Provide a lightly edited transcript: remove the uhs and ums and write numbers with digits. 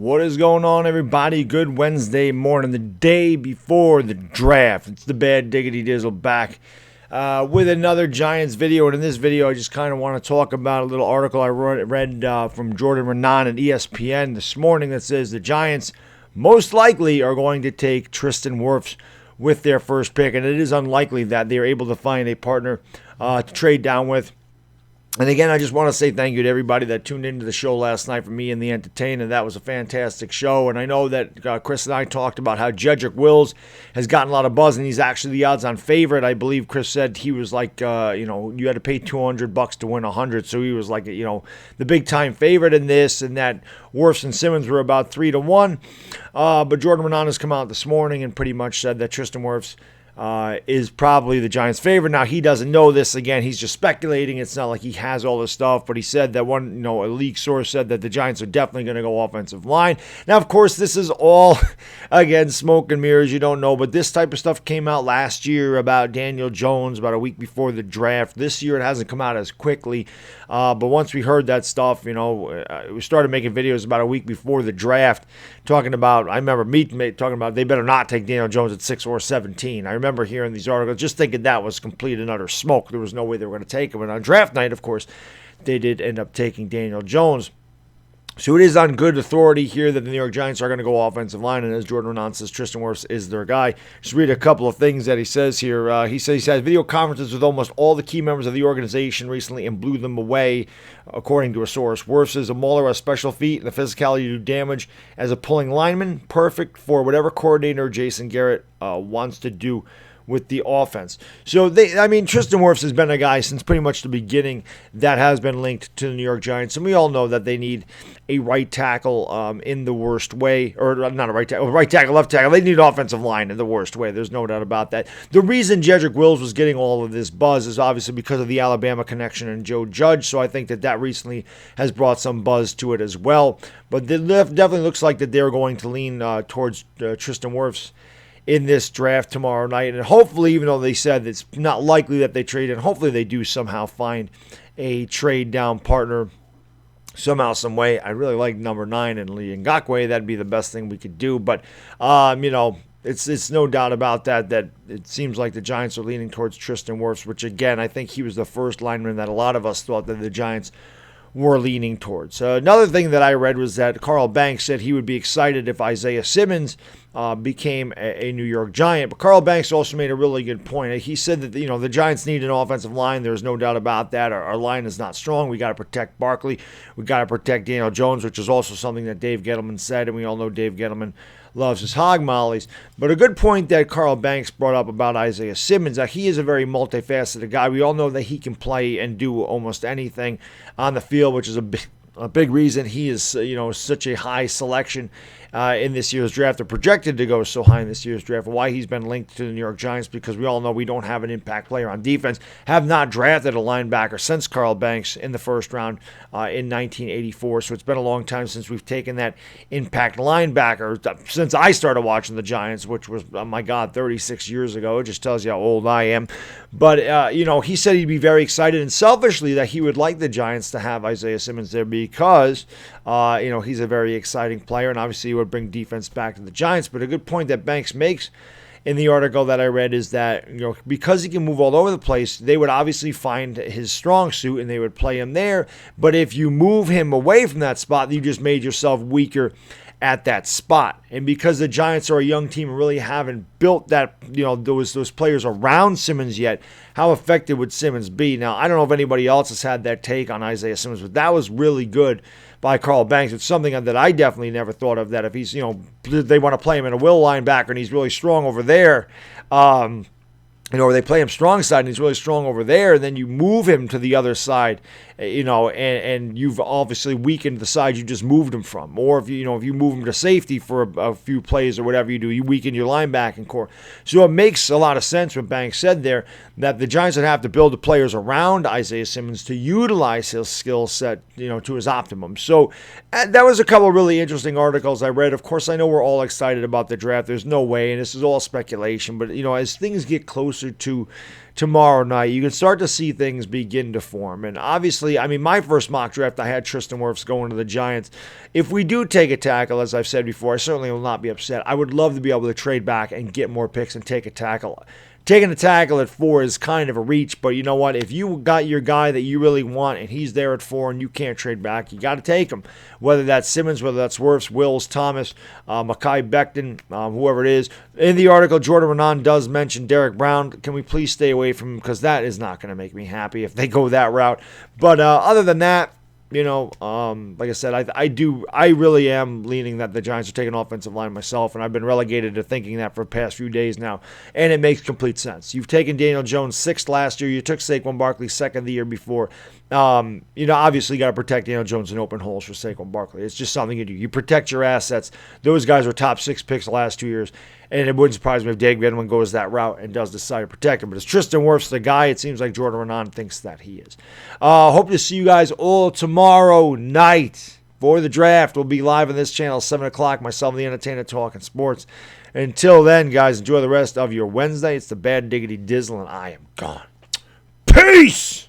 What is going on, everybody? Good Wednesday morning, the day before the draft. It's the Bad Diggity Dizzle back with another Giants video. And in this video, I just kind of want to talk about a little article I read from Jordan Ranaan at ESPN this morning that says the Giants most likely are going to take Tristan Wirfs with their first pick. And it is unlikely that they are able to find a partner to trade down with. And again, I just want to say thank you to everybody that tuned into the show last night for me and the Entertainer. That was a fantastic show. And I know that Chris and I talked about how Jedrick Wills has gotten a lot of buzz, and he's actually the odds-on favorite. I believe Chris said he was like, you had to pay $200 to win 100. So he was like, the big-time favorite in this, and that Wirfs and Simmons were about 3-1. But Jordan Ranaan has come out this morning and pretty much said that Tristan Wirfs is probably the Giants' favorite. Now, he doesn't know this. Again, he's just speculating. It's not like he has all this stuff, but he said that a leak source said that the Giants are definitely going to go offensive line. Now, of course, this is all, again, smoke and mirrors. You don't know, but this type of stuff came out last year about Daniel Jones about a week before the draft. This year, it hasn't come out as quickly, but once we heard that stuff, we started making videos about a week before the draft talking about, I remember me talking about they better not take Daniel Jones at 6 or 17. I remember hearing these articles, just thinking that was complete and utter smoke. There was no way they were going to take him. And on draft night, of course, they did end up taking Daniel Jones. So it is on good authority here that the New York Giants are going to go offensive line. And as Jordan Ranaan says, Tristan Wirfs is their guy. Just read a couple of things that he says here. He says he's had video conferences with almost all the key members of the organization recently and blew them away, according to a source. Wirfs is a mauler, a special feat, and the physicality to do damage as a pulling lineman. Perfect for whatever coordinator Jason Garrett wants to do with the offense. So, Tristan Wirfs has been a guy since pretty much the beginning that has been linked to the New York Giants. And we all know that they need a right tackle in the worst way. Or not a right tackle, left tackle. They need offensive line in the worst way. There's no doubt about that. The reason Jedrick Wills was getting all of this buzz is obviously because of the Alabama connection and Joe Judge. So I think that recently has brought some buzz to it as well. But it definitely looks like that they're going to lean towards Tristan Wirfs in this draft tomorrow night. And hopefully, even though they said it's not likely that they trade in, hopefully they do somehow find a trade down partner somehow, some way. I really like number 9 and Lee Ngakwe. That'd be the best thing we could do. But, it's no doubt about that it seems like the Giants are leaning towards Tristan Wirfs, which, again, I think he was the first lineman that a lot of us thought that the Giants were leaning towards. Another thing that I read was that Carl Banks said he would be excited if Isaiah Simmons became a New York Giant. But Carl Banks also made a really good point. He said that the Giants need an offensive line. There's no doubt about that. Our line is not strong. We got to protect Barkley. We got to protect Daniel Jones, which is also something that Dave Gettleman said, and we all know Dave Gettleman loves his hog mollies. But a good point that Carl Banks brought up about Isaiah Simmons, that he is a very multifaceted guy. We all know that he can play and do almost anything on the field, which is a big reason he is, such a high selection in this year's draft. They're projected to go so high in this year's draft. Why he's been linked to the New York Giants, because we all know we don't have an impact player on defense. Have not drafted a linebacker since Carl Banks in the first round in 1984. So it's been a long time since we've taken that impact linebacker since I started watching the Giants, which was, oh my God, 36 years ago. It just tells you how old I am. But, he said he'd be very excited and selfishly that he would like the Giants to have Isaiah Simmons there because, he's a very exciting player, and obviously he would bring defense back to the Giants. But a good point that Banks makes in the article that I read is that, because he can move all over the place, they would obviously find his strong suit and they would play him there. But if you move him away from that spot, you just made yourself weaker at that spot. And because the Giants are a young team and really haven't built that, those players around Simmons yet, how effective would Simmons be? Now, I don't know if anybody else has had that take on Isaiah Simmons, but that was really good by Carl Banks. It's something that I definitely never thought of, that if he's, they want to play him in a will linebacker and he's really strong over there, or they play him strong side and he's really strong over there, and then you move him to the other side, and you've obviously weakened the side you just moved him from. Or if you move him to safety for a few plays or whatever you do, you weaken your linebacking core. So it makes a lot of sense what Banks said there, that the Giants would have to build the players around Isaiah Simmons to utilize his skill set, to his optimum. So that was a couple of really interesting articles I read. Of course, I know we're all excited about the draft. There's no way, and this is all speculation, but as things get closer closer to tomorrow night, you can start to see things begin to form. And obviously, I mean, my first mock draft, I had Tristan Wirfs going to the Giants. If we do take a tackle, as I've said before, I certainly will not be upset. I would love to be able to trade back and get more picks and take a tackle. Taking a tackle at 4 is kind of a reach, but you know what? If you got your guy that you really want and he's there at 4 and you can't trade back, you got to take him. Whether that's Simmons, whether that's Wirfs, Wills, Thomas, Mekhi Becton, whoever it is. In the article, Jordan Ranaan does mention Derek Brown. Can we please stay away from him? Because that is not going to make me happy if they go that route. But other than that, you know, like I said, I really am leaning that the Giants are taking offensive line myself, and I've been relegated to thinking that for the past few days now, and it makes complete sense. You've taken Daniel Jones 6th last year. You took Saquon Barkley 2nd the year before. You know, obviously you got to protect Daniel Jones in open holes for Saquon Barkley. It's just something you do. You protect your assets. Those guys were top 6 picks the last 2 years, and it wouldn't surprise me if Gettleman goes that route and does decide to protect him. But is Tristan Wirfs the guy? It seems like Jordan Ranaan thinks that he is. Hope to see you guys all tomorrow night for the draft. We'll be live on this channel 7 o'clock. Myself, the Entertainer, talking sports. Until then, guys, enjoy the rest of your Wednesday. It's the Bad Diggity Dizzle, and I am gone. Peace!